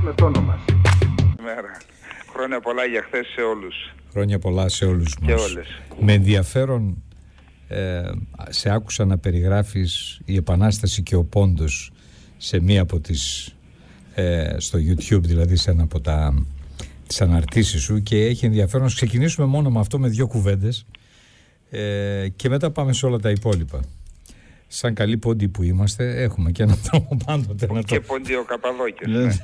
με το όνομα. Μέρα. Χρόνια πολλά για χθες σε όλους. Χρόνια πολλά σε όλους μας. Και όλες. Με ενδιαφέρον σε άκουσα να περιγράφεις η Επανάσταση και ο Πόντος σε μία από τις στο YouTube, δηλαδή σε ένα από τις αναρτήσεις σου, και έχει ενδιαφέρον να ξεκινήσουμε μόνο με αυτό, με 2 κουβέντες, και μετά πάμε σε όλα τα υπόλοιπα. Σαν καλοί πόντοι που είμαστε, έχουμε και έναν τρόπο πάντοτε να και το... πόντιο Καπαδόκες.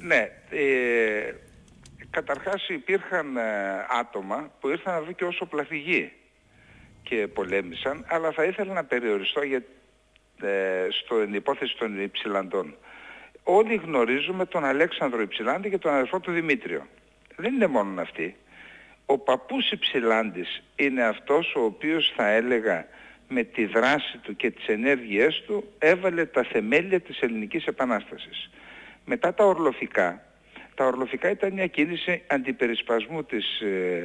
Ναι. Καταρχάς υπήρχαν άτομα που ήρθαν να δουν και όσο πλαθηγοί και πολέμησαν, αλλά θα ήθελα να περιοριστώ στην υπόθεση των Υψηλαντών. Όλοι γνωρίζουμε τον Αλέξανδρο Υψηλάντη και τον αδερφό του Δημήτριο. Δεν είναι μόνο αυτοί. Ο παππούς Υψηλάντης είναι αυτός ο οποίος, θα έλεγα, με τη δράση του και τις ενέργειές του έβαλε τα θεμέλια της Ελληνικής Επανάστασης. Μετά τα Ορλοφικά ήταν μια κίνηση αντιπερισπασμού της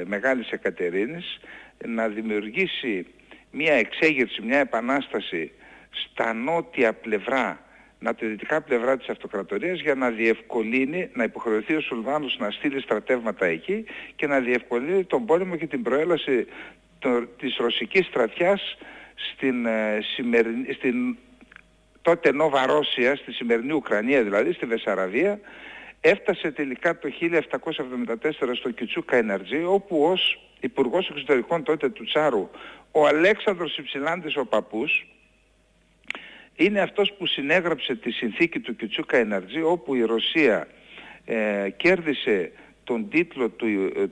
Μεγάλης Εκατερίνης να δημιουργήσει μια εξέγερση, μια επανάσταση στα νότια πλευρά, νοτιοδυτικά πλευρά της αυτοκρατορίας, για να διευκολύνει, να υποχρεωθεί ο Σουλβάνος να στείλει στρατεύματα εκεί και να διευκολύνει τον πόλεμο και την προέλαση της ρωσικής στρατιάς στην τότε Νόβα Ρώσια, στη σημερινή Ουκρανία δηλαδή, στη Βεσσαραβία. Έφτασε τελικά το 1774 στο Κιουτσούκα Εναρτζή, όπου ως υπουργός εξωτερικών τότε του Τσάρου ο Αλέξανδρος Υψηλάντης ο παππούς είναι αυτός που συνέγραψε τη συνθήκη του Κιουτσούκα Εναρτζή, όπου η Ρωσία κέρδισε τον τίτλο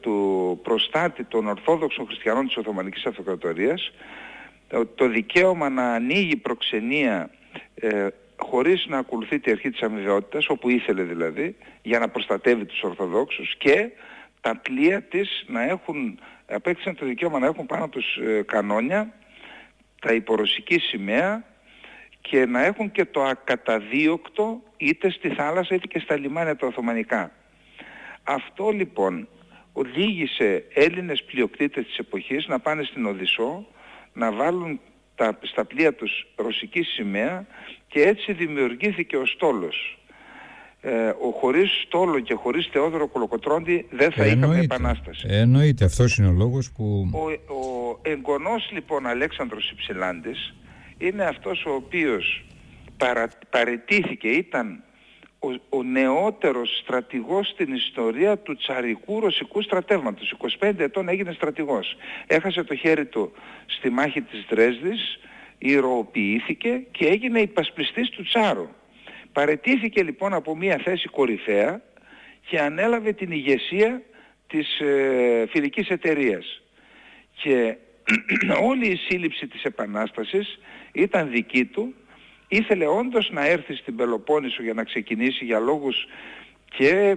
του προστάτη των Ορθόδοξων Χριστιανών της Οθωμανικής Αυτοκρατορίας, το δικαίωμα να ανοίγει προξενία χωρίς να ακολουθεί τη αρχή της αμοιβαιότητας, όπου ήθελε δηλαδή, για να προστατεύει τους Ορθοδόξους, και τα πλοία της απέκτησαν το δικαίωμα να έχουν πάνω τους κανόνια, τα υπορωσική σημαία, και να έχουν και το ακαταδίωκτο είτε στη θάλασσα είτε και στα λιμάνια τα Οθωμανικά. Αυτό λοιπόν οδήγησε Έλληνες πλειοκτήτες της εποχής να πάνε στην Οδυσσό, να βάλουν στα πλοία τους ρωσική σημαία, και έτσι δημιουργήθηκε ο στόλος. Χωρίς στόλο και χωρίς Θεόδωρο Κολοκοτρώντη δεν θα είχαμε επανάσταση. Εννοείται, αυτός είναι ο λόγος που... Ο εγγονός λοιπόν Αλέξανδρος Υψηλάντης είναι αυτός ο οποίος παραιτήθηκε, ήταν ο νεότερος στρατηγός στην ιστορία του τσαρικού ρωσικού στρατεύματος. 25 ετών έγινε στρατηγός. Έχασε το χέρι του στη μάχη της Δρέσδης, ηρωοποιήθηκε και έγινε υπασπιστής του Τσάρου. Παραιτήθηκε λοιπόν από μια θέση κορυφαία και ανέλαβε την ηγεσία της φιλικής εταιρείας. Και όλη η σύλληψη της Επανάστασης ήταν δική του. Ήθελε όντως να έρθει στην Πελοπόννησο για να ξεκινήσει, για λόγους και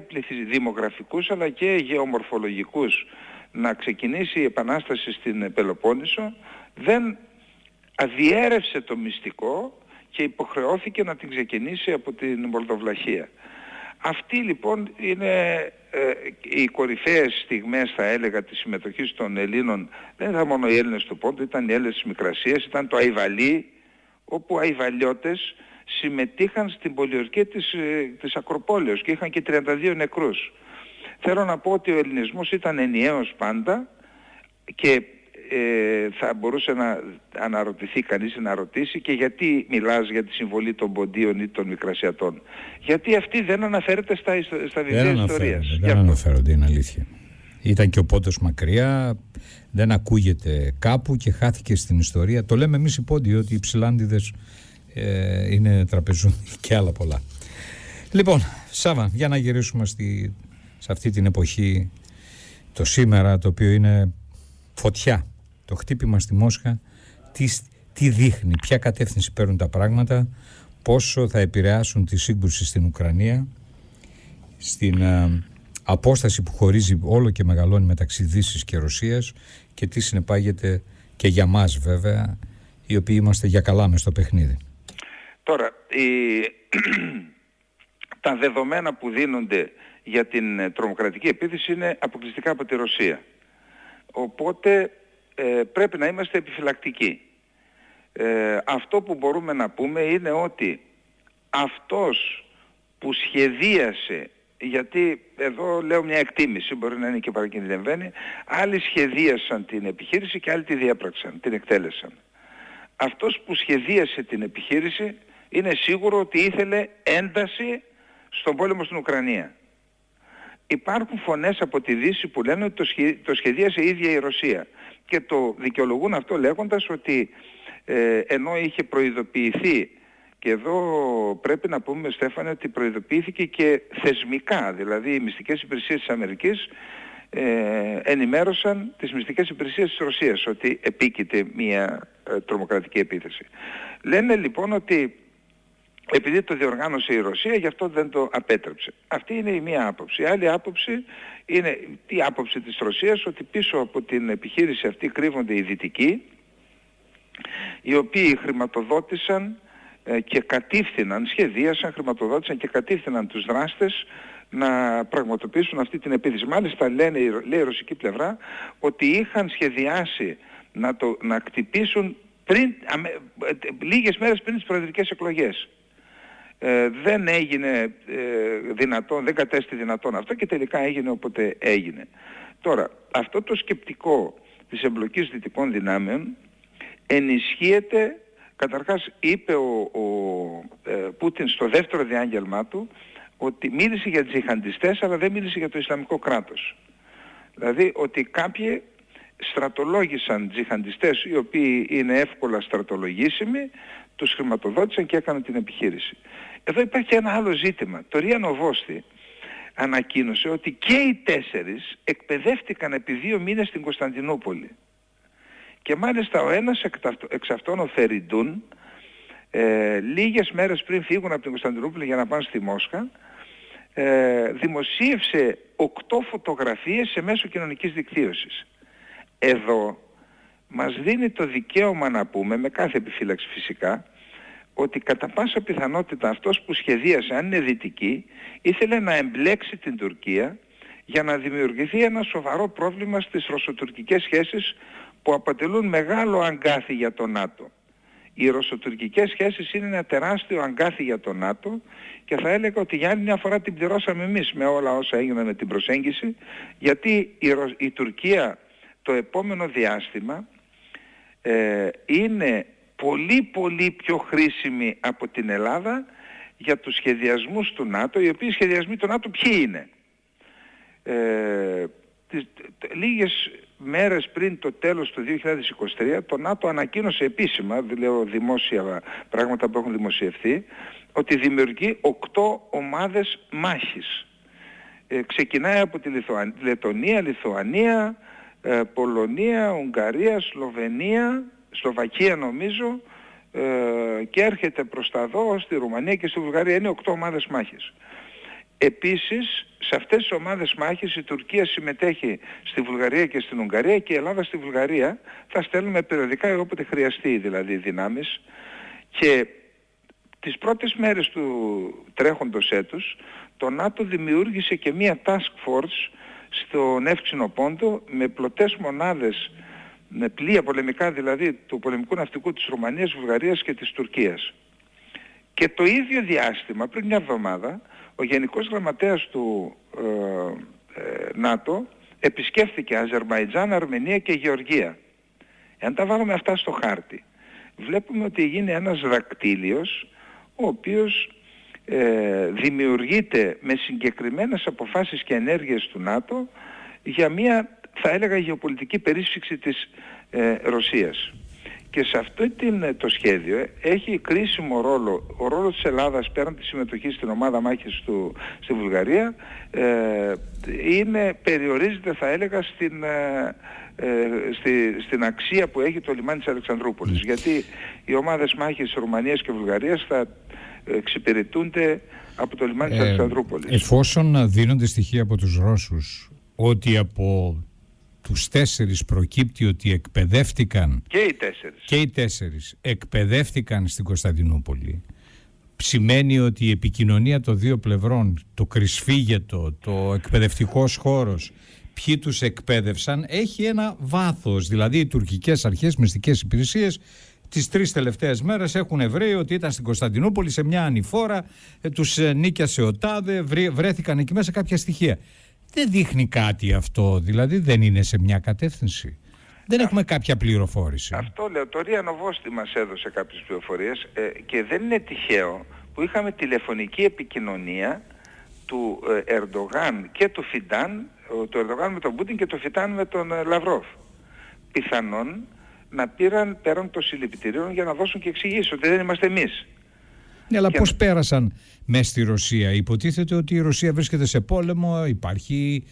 δημογραφικούς αλλά και γεωμορφολογικούς, να ξεκινήσει η Επανάσταση στην Πελοπόννησο. Δεν αδιέρευσε το μυστικό και υποχρεώθηκε να την ξεκινήσει από την Μολδοβλαχία. Αυτή λοιπόν είναι οι κορυφαίες στιγμές, θα έλεγα, της συμμετοχής των Ελλήνων. Δεν ήταν μόνο οι Έλληνες του Πόντου, ήταν οι Έλληνες της Μικρασίας, ήταν το Αϊβαλί, όπου Αϊβαλιώτες συμμετείχαν στην πολιορκία της Ακροπόλεως και είχαν και 32 νεκρούς. Θέλω να πω ότι ο ελληνισμός ήταν ενιαίος πάντα, και θα μπορούσε να αναρωτηθεί κανείς, να ρωτήσει, και γιατί μιλάς για τη συμβολή των Ποντίων ή των Μικρασιατών. Γιατί αυτή δεν αναφέρεται στα βιβλία ιστορίας. Δεν αναφέρονται, είναι αλήθεια. Ήταν και ο Πόντος μακριά, δεν ακούγεται κάπου και χάθηκε στην ιστορία. Το λέμε εμείς οι Πόντιοι ότι οι Υψηλάντιδες είναι τραπεζούν και άλλα πολλά. Λοιπόν, Σάβα, για να γυρίσουμε σε αυτή την εποχή, το σήμερα, το οποίο είναι φωτιά. Το χτύπημα στη Μόσχα, τι δείχνει, ποια κατεύθυνση παίρνουν τα πράγματα, πόσο θα επηρεάσουν τη σύγκρουση στην Ουκρανία, στην απόσταση που χωρίζει όλο και μεγαλώνει μεταξύ Δύσης και Ρωσίας, και τι συνεπάγεται και για μας βέβαια, οι οποίοι είμαστε για καλά μες στο παιχνίδι. Τώρα, τα δεδομένα που δίνονται για την τρομοκρατική επίθεση είναι αποκλειστικά από τη Ρωσία. Οπότε πρέπει να είμαστε επιφυλακτικοί. Αυτό που μπορούμε να πούμε είναι ότι αυτός που σχεδίασε, γιατί εδώ λέω μια εκτίμηση, μπορεί να είναι και παρακινδυνευμένη, άλλοι σχεδίασαν την επιχείρηση και άλλοι τη διέπραξαν, την εκτέλεσαν. Αυτός που σχεδίασε την επιχείρηση είναι σίγουρο ότι ήθελε ένταση στον πόλεμο στην Ουκρανία. Υπάρχουν φωνές από τη Δύση που λένε ότι το σχεδίασε η ίδια η Ρωσία και το δικαιολογούν αυτό λέγοντας ότι ενώ είχε προειδοποιηθεί, και εδώ πρέπει να πούμε, Στέφανε, ότι προειδοποιήθηκε και θεσμικά, δηλαδή οι μυστικές υπηρεσίες της Αμερικής ενημέρωσαν τις μυστικές υπηρεσίες της Ρωσίας ότι επίκειται μια τρομοκρατική επίθεση. Λένε λοιπόν ότι επειδή το διοργάνωσε η Ρωσία, γι' αυτό δεν το απέτρεψε. Αυτή είναι η μία άποψη. Η άλλη άποψη είναι η άποψη της Ρωσίας, ότι πίσω από την επιχείρηση αυτή κρύβονται οι Δυτικοί, οι οποίοι χρηματοδότησαν και κατήφθηναν, σχεδίασαν, χρηματοδότησαν και κατήφθηναν τους δράστες να πραγματοποιήσουν αυτή την επίθεση. Μάλιστα λέει η ρωσική πλευρά ότι είχαν σχεδιάσει να χτυπήσουν λίγες μέρες πριν τις προεδρικές εκλογές. Δεν έγινε δυνατόν, δεν κατέστη δυνατόν αυτό και τελικά έγινε όποτε έγινε. Τώρα, αυτό το σκεπτικό της εμπλοκής δυτικών δυνάμεων ενισχύεται. Καταρχάς είπε ο Πούτιν στο δεύτερο διάγγελμά του ότι μίλησε για τζιχαντιστές αλλά δεν μίλησε για το Ισλαμικό κράτος. Δηλαδή ότι κάποιοι στρατολόγησαν τζιχαντιστές οι οποίοι είναι εύκολα στρατολογήσιμοι, τους χρηματοδότησαν και έκαναν την επιχείρηση. Εδώ υπάρχει ένα άλλο ζήτημα. Το Ρία Νοβόστη ανακοίνωσε ότι και οι 4 εκπαιδεύτηκαν επί 2 μήνες στην Κωνσταντινούπολη. Και μάλιστα ο ένας εξ αυτών, ο Φεριντούν, λίγες μέρες πριν φύγουν από την Κωνσταντινούπολη για να πάνε στη Μόσχα, δημοσίευσε 8 φωτογραφίες σε μέσο κοινωνικής δικτύωσης. Εδώ μας δίνει το δικαίωμα να πούμε, με κάθε επιφύλαξη φυσικά, ότι κατά πάσα πιθανότητα αυτός που σχεδίασε, αν είναι δυτική, ήθελε να εμπλέξει την Τουρκία για να δημιουργηθεί ένα σοβαρό πρόβλημα στις ρωσοτουρκικές σχέσεις που αποτελούν μεγάλο αγκάθι για το ΝΑΤΟ. Οι ρωσοτουρκικές σχέσεις είναι ένα τεράστιο αγκάθι για το ΝΑΤΟ και θα έλεγα ότι για άλλη μια φορά την πληρώσαμε εμείς με όλα όσα έγιναν με την προσέγγιση, γιατί η Τουρκία το επόμενο διάστημα είναι πολύ πιο χρήσιμη από την Ελλάδα για τους σχεδιασμούς του ΝΑΤΟ. Οι οποίοι σχεδιασμοί του ΝΑΤΟ ποιοι είναι? Λίγες μέρες πριν το τέλος του 2023 το ΝΑΤΟ ανακοίνωσε επίσημα, λέω δημόσια πράγματα που έχουν δημοσιευθεί, ότι δημιουργεί 8 ομάδες μάχης. Ξεκινάει από τη Λετονία, Λιθουανία, Πολωνία, Ουγγαρία, Σλοβακία νομίζω, και έρχεται προς τα δω στη Ρουμανία και στη Βουλγαρία. Είναι 8 ομάδες μάχης. Επίσης, σε αυτές τις ομάδες μάχης η Τουρκία συμμετέχει στη Βουλγαρία και στην Ουγγαρία και η Ελλάδα στη Βουλγαρία. Θα στέλνουμε περιοδικά όποτε χρειαστεί δηλαδή δυνάμεις. Και τις πρώτες μέρες του τρέχοντος έτους το ΝΑΤΟ δημιούργησε και μία task force στον Εύξηνο Πόντο με πλωτές μονάδες, με πλοία πολεμικά δηλαδή του πολεμικού ναυτικού της Ρουμανίας, Βουλγαρίας και της Τουρκίας. Και το ίδιο διάστημα, πριν μια εβδομάδα, ο Γενικός Γραμματέας του ΝΑΤΟ επισκέφθηκε Αζερμπαϊτζάν, Αρμενία και Γεωργία. Εάν τα βάλουμε αυτά στο χάρτη, βλέπουμε ότι γίνει ένας δακτύλιος ο οποίος δημιουργείται με συγκεκριμένες αποφάσεις και ενέργειες του ΝΑΤΟ για μια, θα έλεγα, γεωπολιτική περίσφυξη της Ρωσίας. Και σε αυτό το σχέδιο έχει κρίσιμο ρόλο ο ρόλος της Ελλάδας πέραν της συμμετοχής στην ομάδα μάχης στη Βουλγαρία, περιορίζεται, θα έλεγα, στην αξία που έχει το λιμάνι της Αλεξανδρούπολης. Γιατί οι ομάδες μάχης της Ρουμανίας και Βουλγαρίας θα εξυπηρετούνται από το λιμάνι της Αλεξανδρούπολης. Εφόσον δίνονται στοιχεία από τους Ρώσους ότι από τους 4 προκύπτει ότι εκπαιδεύτηκαν και οι 4 εκπαιδεύτηκαν στην Κωνσταντινούπολη, σημαίνει ότι η επικοινωνία των δύο πλευρών, το κρυσφύγετο, το εκπαιδευτικός χώρος, ποιοι τους εκπαίδευσαν, έχει ένα βάθος. Δηλαδή οι τουρκικές αρχές, μυστικές υπηρεσίες τις 3 τελευταίες μέρες έχουν βρει ότι ήταν στην Κωνσταντινούπολη σε μια ανηφόρα, τους νίκιασε ο τάδε, βρέθηκαν εκεί μέσα κάποια στοιχεία. Δεν δείχνει κάτι αυτό, δηλαδή δεν είναι σε μια κατεύθυνση. Δεν έχουμε κάποια πληροφόρηση. Αυτό λέω, το Ria Novosti μας έδωσε κάποιες πληροφορίες και δεν είναι τυχαίο που είχαμε τηλεφωνική επικοινωνία του Ερντογάν και του Φιντάν, του Ερντογάν με τον Πούτιν και του Φιντάν με τον Λαυρόφ. Πιθανόν να πήραν πέραν των συλληπιτηρίων για να δώσουν και εξηγήσεις ότι δεν είμαστε εμείς. Ναι, αλλά πώς πέρασαν μέσα στη Ρωσία? Υποτίθεται ότι η Ρωσία βρίσκεται σε πόλεμο, υπάρχει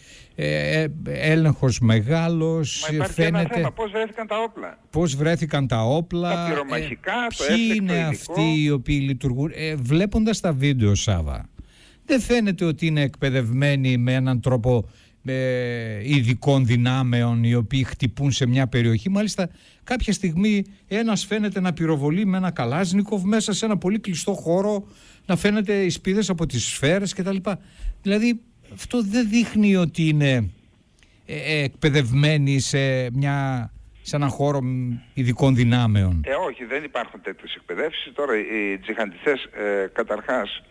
έλεγχος μεγάλος. Μα υπάρχει ένα θέμα, πώς βρέθηκαν τα όπλα. Πώς βρέθηκαν τα όπλα, τα πυρομαχικά, το ποιοι είναι υλικό. αυτοί οι οποίοι λειτουργούν. Βλέποντας τα βίντεο, Σάβα, δεν φαίνεται ότι είναι εκπαιδευμένοι με έναν τρόπο ειδικών δυνάμεων οι οποίοι χτυπούν σε μια περιοχή. Μάλιστα κάποια στιγμή ένας φαίνεται να πυροβολεί με ένα καλάζνικοφ μέσα σε ένα πολύ κλειστό χώρο, να φαίνεται οι σπίδες από τις σφαίρες κτλ. Δηλαδή αυτό δεν δείχνει ότι είναι εκπαιδευμένοι σε έναν χώρο ειδικών δυνάμεων. Όχι, δεν υπάρχουν τέτοιες εκπαιδεύσεις. Τώρα οι τζιχαντιστές καταρχάς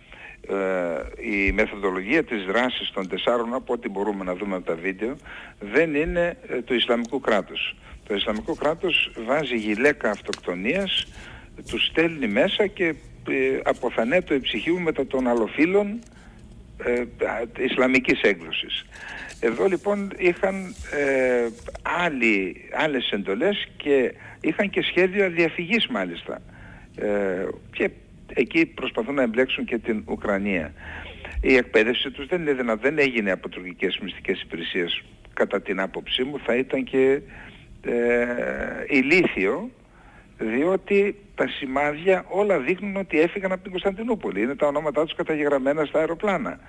η μεθοδολογία της δράσης των 4, από ό,τι μπορούμε να δούμε από τα βίντεο, δεν είναι του Ισλαμικού κράτους. Το Ισλαμικό κράτος βάζει γυλαίκα αυτοκτονίας, τους στέλνει μέσα και αποθανέ το υψυχίου μετά των αλλοφύλων Ισλαμικής έκδοσης. Εδώ λοιπόν είχαν άλλες εντολές και είχαν και σχέδια διαφυγής μάλιστα. Και εκεί προσπαθούν να εμπλέξουν και την Ουκρανία. Η εκπαίδευση τους δεν έγινε από τουρκικές μυστικές υπηρεσίες, κατά την άποψή μου. Θα ήταν και ηλίθιο, διότι τα σημάδια όλα δείχνουν ότι έφυγαν από την Κωνσταντινούπολη. Είναι τα ονόματά τους καταγεγραμμένα στα αεροπλάνα.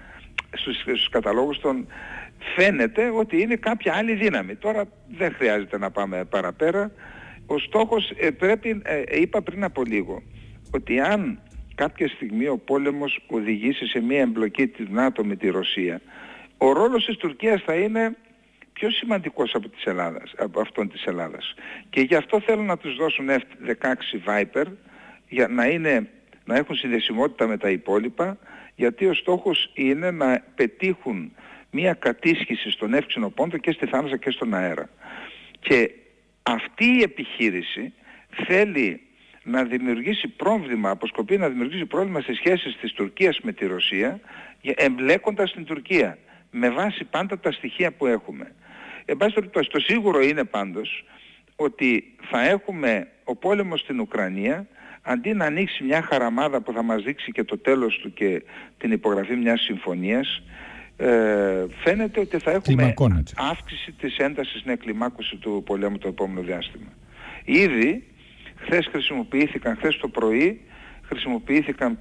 Στους καταλόγους των φαίνεται ότι είναι κάποια άλλη δύναμη. Τώρα δεν χρειάζεται να πάμε παραπέρα. Ο στόχος είπα πριν από λίγο, ότι αν κάποια στιγμή ο πόλεμος οδηγήσει σε μια εμπλοκή της ΝΑΤΟ με τη Ρωσία, ο ρόλος της Τουρκίας θα είναι πιο σημαντικός από αυτόν της Ελλάδας. Και γι' αυτό θέλουν να τους δώσουν F-16 Viper, για να έχουν συνδεσιμότητα με τα υπόλοιπα, γιατί ο στόχος είναι να πετύχουν μια κατίσχυση στον εύξηνο πόντο και στη θάλασσα και στον αέρα. Και αυτή η επιχείρηση θέλει να δημιουργήσει πρόβλημα, αποσκοπεί να δημιουργήσει πρόβλημα στις σχέσεις της Τουρκίας με τη Ρωσία, εμπλέκοντας την Τουρκία, με βάση πάντα τα στοιχεία που έχουμε. Εν πάση περιπτώσει, το σίγουρο είναι πάντως ότι θα έχουμε ο πόλεμος στην Ουκρανία, αντί να ανοίξει μια χαραμάδα που θα μας δείξει και το τέλος του και την υπογραφή μιας συμφωνίας, φαίνεται ότι θα έχουμε αύξηση της έντασης, κλιμάκωση του πολέμου το επόμενο διάστημα. Ήδη χθες το πρωί χρησιμοποιήθηκαν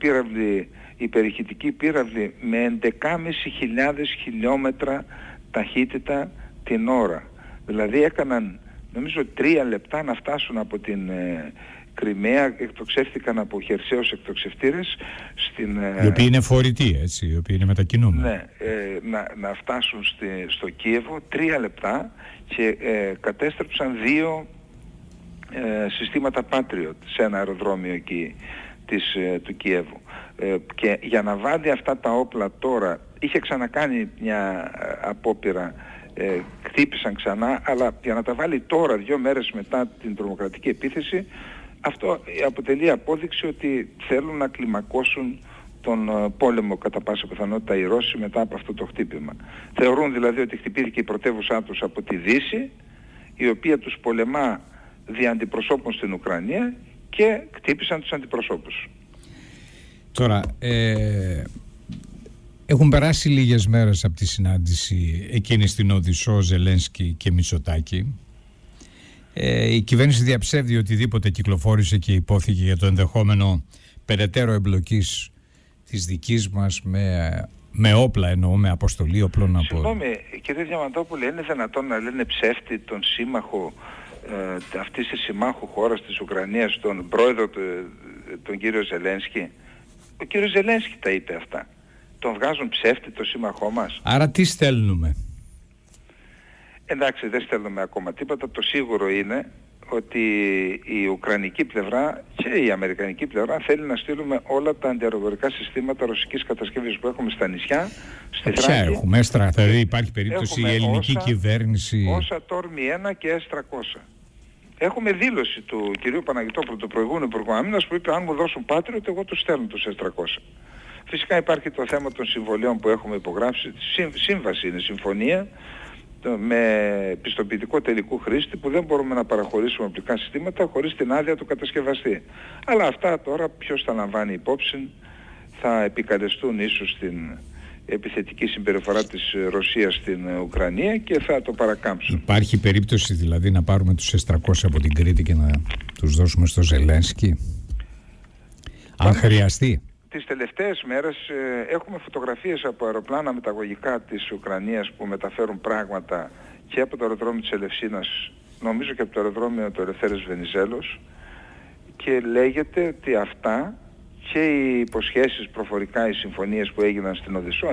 υπερηχητικοί πύραυλοι με 11.500 χιλιόμετρα ταχύτητα την ώρα. Δηλαδή έκαναν νομίζω 3 λεπτά να φτάσουν από την Κριμαία, εκτοξεύτηκαν από χερσαίους εκτοξευτήρες οι οποίοι είναι φορητοί, έτσι, οι οποίοι είναι μετακινούμενοι. Ναι, να φτάσουν στο Κίεβο 3 λεπτά και κατέστρεψαν 2 συστήματα Patriot σε ένα αεροδρόμιο εκεί του Κιέβου. Και για να βάλει αυτά τα όπλα τώρα, είχε ξανακάνει μια απόπειρα, χτύπησαν ξανά, αλλά για να τα βάλει τώρα 2 μέρες μετά την τρομοκρατική επίθεση, αυτό αποτελεί απόδειξη ότι θέλουν να κλιμακώσουν τον πόλεμο κατά πάσα πιθανότητα οι Ρώσοι μετά από αυτό το χτύπημα. Θεωρούν δηλαδή ότι χτυπήθηκε η πρωτεύουσά τους από τη Δύση, η οποία τους πολεμά δια αντιπροσώπων στην Ουκρανία, και χτύπησαν τους αντιπροσώπους. Τώρα, έχουν περάσει λίγες μέρες από τη συνάντηση εκείνη στην Οδυσσό Ζελένσκι και Μητσοτάκη. Η κυβέρνηση διαψεύδει οτιδήποτε κυκλοφόρησε και υπόθηκε για το ενδεχόμενο περαιτέρω εμπλοκής της δικής μας με όπλα, εννοώ, με αποστολή όπλων από... Συγγνώμη, κύριε Διαμαντόπουλε, είναι δυνατόν να λένε ψεύτη τον σύμμαχο αυτής της συμμάχου χώρας της Ουκρανίας, τον πρόεδρο, τον κύριο Ζελένσκι? Ο κύριος Ζελένσκι τα είπε αυτά. Τον βγάζουν ψεύτη το σύμμαχό μας. Άρα τι στέλνουμε? Εντάξει, δεν στέλνουμε ακόμα τίποτα. Το σίγουρο είναι ότι η Ουκρανική πλευρά και η Αμερικανική πλευρά θέλει να στείλουμε όλα τα αντιαεροπορικά συστήματα ρωσικής κατασκευής που έχουμε στα νησιά, στη Ποια Θράκη. έχουμε, δηλαδή υπάρχει περίπτωση η ελληνική κυβέρνηση... Όσα Tormi 1 και S300. Έχουμε δήλωση του κυρίου Παναγιτόπουλου, του προηγούμενου Υπουργού Άμυνας, που είπε αν μου δώσουν Patriot εγώ τους στέλνω τους S300. Φυσικά υπάρχει το θέμα των συμβολίων που έχουμε υπογράψει, σύμβαση είναι συμφωνία, με πιστοποιητικό τελικού χρήστη, που δεν μπορούμε να παραχωρήσουμε οπλικά συστήματα χωρίς την άδεια του κατασκευαστή. Αλλά αυτά τώρα ποιος θα λαμβάνει υπόψη, θα επικαλεστούν ίσως την επιθετική συμπεριφορά της Ρωσίας στην Ουκρανία και θα το παρακάμψουν. Υπάρχει περίπτωση δηλαδή να πάρουμε τους S300 από την Κρήτη και να τους δώσουμε στο Ζελένσκι, αν χρειαστεί? Τις τελευταίες μέρες έχουμε φωτογραφίες από αεροπλάνα μεταγωγικά της Ουκρανίας που μεταφέρουν πράγματα και από το αεροδρόμιο της Ελευσίνας, νομίζω και από το αεροδρόμιο του Ελευθέρης Βενιζέλος, και λέγεται ότι αυτά και οι υποσχέσεις προφορικά, οι συμφωνίες που έγιναν στην Οδυσσό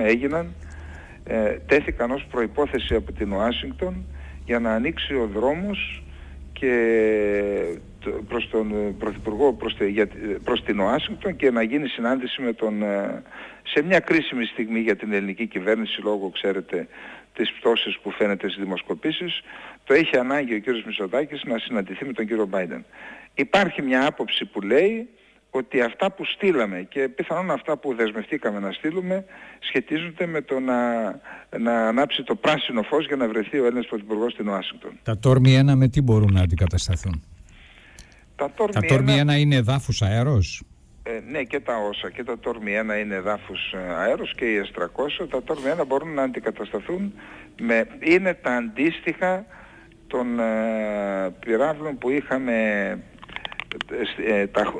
τέθηκαν ως προϋπόθεση από την Ουάσιγκτον για να ανοίξει ο δρόμος και προς τον Πρωθυπουργό, προς την Ουάσιγκτον, και να γίνει συνάντηση με σε μια κρίσιμη στιγμή για την ελληνική κυβέρνηση, λόγω, ξέρετε, της πτώσης που φαίνεται στις δημοσκοπήσεις. Το έχει ανάγκη ο κύριος Μητσοτάκης να συναντηθεί με τον κύριο Μπάιντεν. Υπάρχει μια άποψη που λέει ότι αυτά που στείλαμε και πιθανόν αυτά που δεσμευτήκαμε να στείλουμε σχετίζονται με το να ανάψει το πράσινο φως για να βρεθεί ο Έλληνας Πρωθυπουργός στην Ουάσιγκτον. Τα Tormi 1 με τι μπορούν να αντικατασταθούν? Τα Tormi 1 είναι εδάφους αέρος? Ναι, και τα όσα και τα Tormi 1 είναι εδάφους αέρος και οι S300. Τα Tormi 1 μπορούν να αντικατασταθούν είναι τα αντίστοιχα των πυράβλων που είχαμε,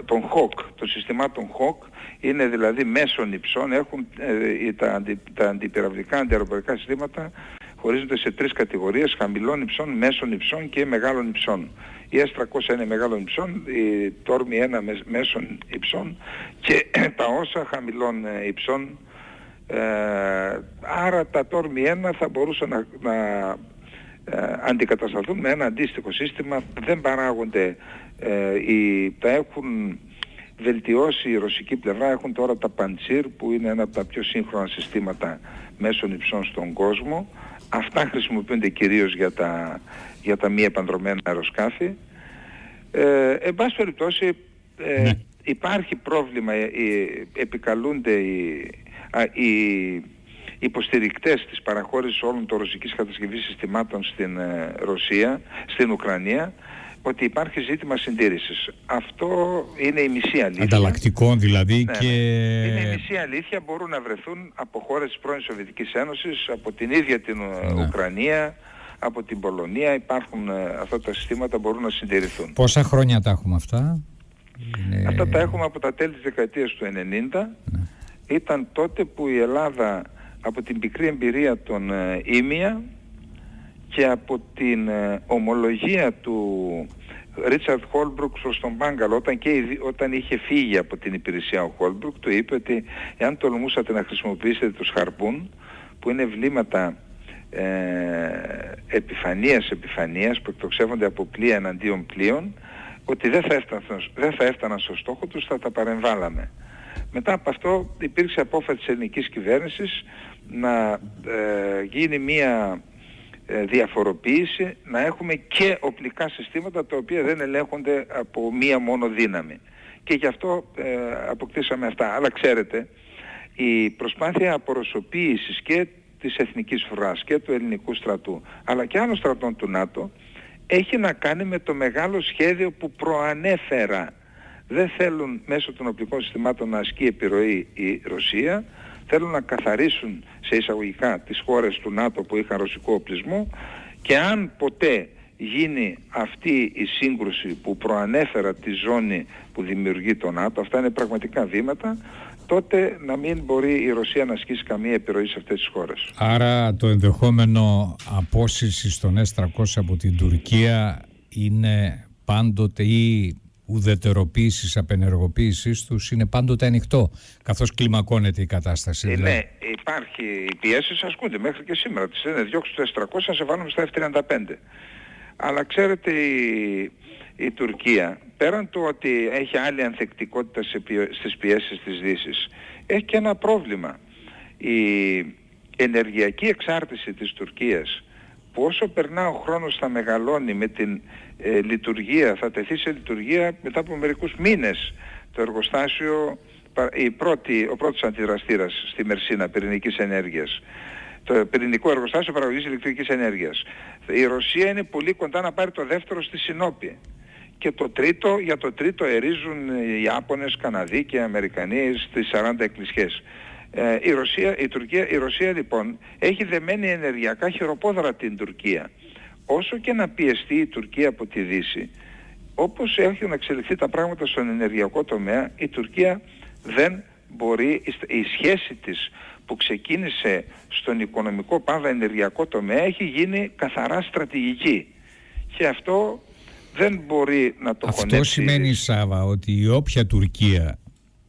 των Hawk, των συστημάτων Hawk. Είναι δηλαδή μέσων υψών, έχουν τα αντιπυραυλικά αντιαεροπορικά συστήματα χωρίζονται σε τρεις κατηγορίες: χαμηλών υψών, μέσων υψών και μεγάλων υψών. Η S300 είναι μεγάλων υψών, η Tormi 1 μέσων υψών και τα όσα χαμηλών υψών. Άρα τα Tormi 1 θα μπορούσαν να αντικατασταθούν με ένα αντίστοιχο σύστημα. Δεν παράγονται, τα έχουν βελτιώσει η ρωσική πλευρά, έχουν τώρα τα Pantsir που είναι ένα από τα πιο σύγχρονα συστήματα μέσων υψών στον κόσμο. Αυτά χρησιμοποιούνται κυρίως για τα μη επανδρομένα αεροσκάφη. Εν πάση περιπτώσει υπάρχει πρόβλημα, επικαλούνται οι υποστηρικτές της παραχώρησης όλων των ρωσικής κατασκευής συστημάτων στην Ουκρανία, ότι υπάρχει ζήτημα συντήρησης. Αυτό είναι η μισή αλήθεια. Ανταλλακτικών δηλαδή. Ναι, και... Είναι η μισή αλήθεια. Μπορούν να βρεθούν από χώρες της πρώην Σοβιετικής Ένωσης, από την ίδια την Ουκρανία, από την Πολωνία. Υπάρχουν αυτά τα συστήματα, μπορούν να συντηρηθούν. Πόσα χρόνια τα έχουμε αυτά? Αυτά τα έχουμε από τα τέλη της δεκαετίας του 90. Ήταν τότε που η Ελλάδα, από την πικρή εμπειρία των Ήμια και από την ομολογία του Ρίτσαρντ Χόλμπρουκ προς τον Μπάγκαλο, όταν είχε φύγει από την υπηρεσία ο Χόλμπρουκ, του είπε ότι εάν τολμούσατε να χρησιμοποιήσετε τους Χαρπούν, που είναι βλήματα επιφανείας που εκτοξεύονται από πλοία εναντίον πλοίων, ότι δεν θα έφταναν στο στόχο τους, θα τα παρεμβάλαμε. Μετά από αυτό υπήρξε απόφαση της ελληνικής κυβέρνησης να γίνει μία διαφοροποίηση, να έχουμε και οπλικά συστήματα τα οποία δεν ελέγχονται από μία μόνο δύναμη. Και γι' αυτό αποκτήσαμε αυτά. Αλλά ξέρετε, η προσπάθεια απορροσοποίησης και της εθνικής φρουράς και του ελληνικού στρατού, αλλά και άλλων στρατών του ΝΑΤΟ, έχει να κάνει με το μεγάλο σχέδιο που προανέφερα. Δεν θέλουν μέσω των οπλικών συστημάτων να ασκεί επιρροή η Ρωσία, θέλουν να καθαρίσουν σε εισαγωγικά τις χώρες του ΝΑΤΟ που είχαν ρωσικό οπλισμό, και αν ποτέ γίνει αυτή η σύγκρουση που προανέφερα, τη ζώνη που δημιουργεί το ΝΑΤΟ, αυτά είναι πραγματικά βήματα, τότε να μην μπορεί η Ρωσία να ασκήσει καμία επιρροή σε αυτές τις χώρες. Άρα το ενδεχόμενο απόσυρσης των S300 από την Τουρκία είναι πάντοτε, ή ουδετεροποίησης, απενεργοποίησης τους είναι πάντοτε ανοιχτό, καθώς κλιμακώνεται η κατάσταση. Ναι, υπάρχει, οι πιέσεις ασκούνται μέχρι και σήμερα. Τις λένε διώξεις το S300 να σε βάλουμε στα F-35. Αλλά ξέρετε, η Τουρκία, πέραν του ότι έχει άλλη ανθεκτικότητα στις πιέσεις της Δύσης, έχει και ένα πρόβλημα. Η ενεργειακή εξάρτηση της Τουρκίας, που όσο περνά ο χρόνος θα μεγαλώνει με την λειτουργία, θα τεθεί σε λειτουργία μετά από μερικούς μήνες το εργοστάσιο, ο πρώτος αντιδραστήρας στη Μερσίνα πυρηνικής ενέργειας, το πυρηνικό εργοστάσιο παραγωγής ηλεκτρικής ενέργειας. Η Ρωσία είναι πολύ κοντά να πάρει το δεύτερο στη Συνόπη. Και για το τρίτο ερίζουν οι Ιάπωνες, Καναδοί και Αμερικανοί στις 40 εκκλησιές. Η Ρωσία λοιπόν έχει δεμένη ενεργειακά χειροπόδαρα την Τουρκία. Όσο και να πιεστεί η Τουρκία από τη Δύση, όπως έχουν εξελιχθεί τα πράγματα στον ενεργειακό τομέα, η Τουρκία δεν μπορεί, η σχέση της που ξεκίνησε στον οικονομικό παύλα ενεργειακό τομέα έχει γίνει καθαρά στρατηγική. Και αυτό δεν μπορεί να το χωνέψει. Αυτό σημαίνει, Σάβα, ότι η όποια Τουρκία,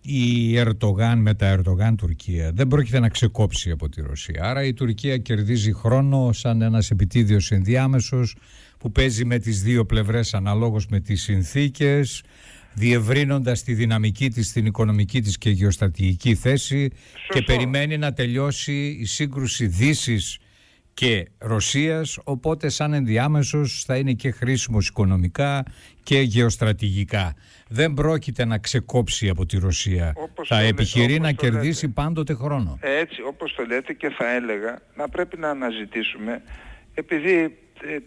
η Ερντογάν με τα Ερντογάν Τουρκία, δεν πρόκειται να ξεκόψει από τη Ρωσία. Άρα η Τουρκία κερδίζει χρόνο σαν ένας επιτίδιος ενδιάμεσος που παίζει με τις δύο πλευρές αναλόγως με τις συνθήκες, διευρύνοντας τη δυναμική της, την οικονομική της και γεωστρατηγική θέση. Σωστό. Και περιμένει να τελειώσει η σύγκρουση Δύσης και Ρωσίας, οπότε σαν ενδιάμεσος θα είναι και χρήσιμος οικονομικά και γεωστρατηγικά. Δεν πρόκειται να ξεκόψει από τη Ρωσία. Θα επιχειρεί να κερδίσει πάντοτε χρόνο. Έτσι, όπως το λέτε, και θα έλεγα να πρέπει να αναζητήσουμε, επειδή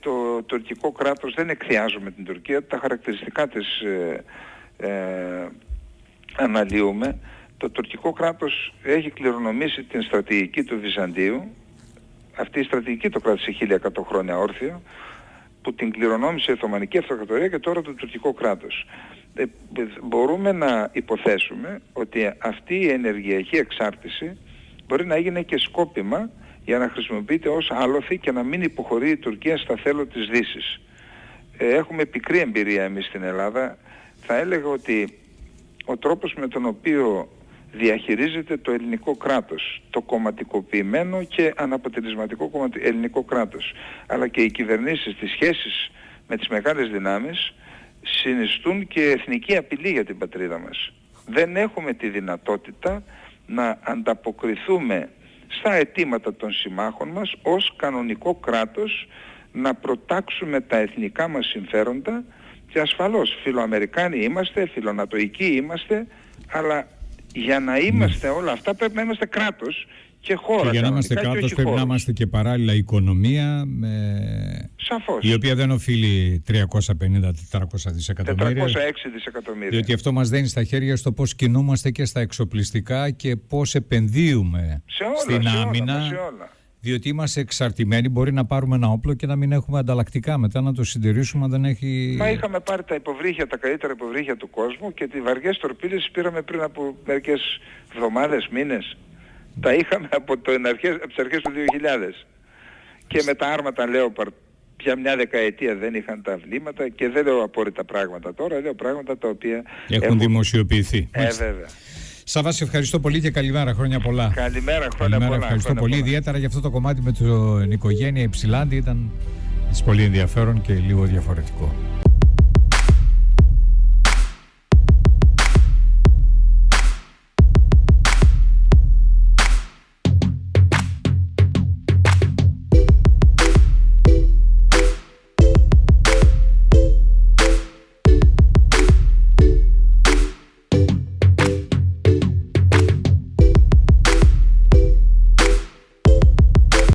το τουρκικό κράτος, δεν εκθιάζουμε την Τουρκία, τα χαρακτηριστικά της αναλύουμε. Το τουρκικό κράτος έχει κληρονομήσει την στρατηγική του Βυζαντίου. Αυτή η στρατηγική το κράτησε 1100 χρόνια όρθιο, που την κληρονόμησε η Οθωμανική Αυτοκρατορία και τώρα το τουρκικό κράτος. Μπορούμε να υποθέσουμε ότι αυτή η ενεργειακή εξάρτηση μπορεί να έγινε και σκόπιμα για να χρησιμοποιείται ως άλοθη και να μην υποχωρεί η Τουρκία στα θέλω της Δύσης. Έχουμε πικρή εμπειρία εμείς στην Ελλάδα. Θα έλεγα ότι ο τρόπος με τον οποίο διαχειρίζεται το ελληνικό κράτος, το κομματικοποιημένο και αναποτελεσματικό ελληνικό κράτος, αλλά και οι κυβερνήσεις, τις σχέσεις με τις μεγάλες δυνάμεις, συνιστούν και εθνική απειλή για την πατρίδα μας. Δεν έχουμε τη δυνατότητα να ανταποκριθούμε στα αιτήματα των συμμάχων μας ως κανονικό κράτος, να προτάξουμε τα εθνικά μας συμφέροντα, και ασφαλώς φιλοαμερικάνοι είμαστε, φιλονατοικοί είμαστε, αλλά για να είμαστε όλα αυτά πρέπει να είμαστε κράτος και χώρα. Και για να είμαστε κράτος πρέπει να είμαστε και παράλληλα οικονομία, σαφώς, η οποία δεν οφείλει 350-400 δισεκατομμύρια. 406 δισεκατομμύρια. Διότι αυτό μας δένει στα χέρια στο πώς κινούμαστε και στα εξοπλιστικά και πώς επενδύουμε στην άμυνα. Σε όλα. Διότι είμαστε εξαρτημένοι, μπορεί να πάρουμε ένα όπλο και να μην έχουμε ανταλλακτικά μετά να το συντηρήσουμε αν δεν έχει... Μα είχαμε πάρει τα υποβρύχια, τα καλύτερα υποβρύχια του κόσμου, και τις βαριές τορπίλες πήραμε πριν από μερικές εβδομάδες, μήνες. Τα είχαμε από τις αρχές του 2000. Και με τα άρματα Λέοπαρντ πια μια δεκαετία δεν είχαν τα βλήματα, και δεν λέω απόρριτα πράγματα τώρα, λέω πράγματα τα οποία έχουν δημοσιοποιηθεί. Βέβαια. Σάβα, σε ευχαριστώ πολύ και καλημέρα, χρόνια πολλά. Καλημέρα, χρόνια πολλά. Ευχαριστώ πολύ, ιδιαίτερα για αυτό το κομμάτι με την οικογένεια Υψηλάντη, ήταν πολύ ενδιαφέρον και λίγο διαφορετικό.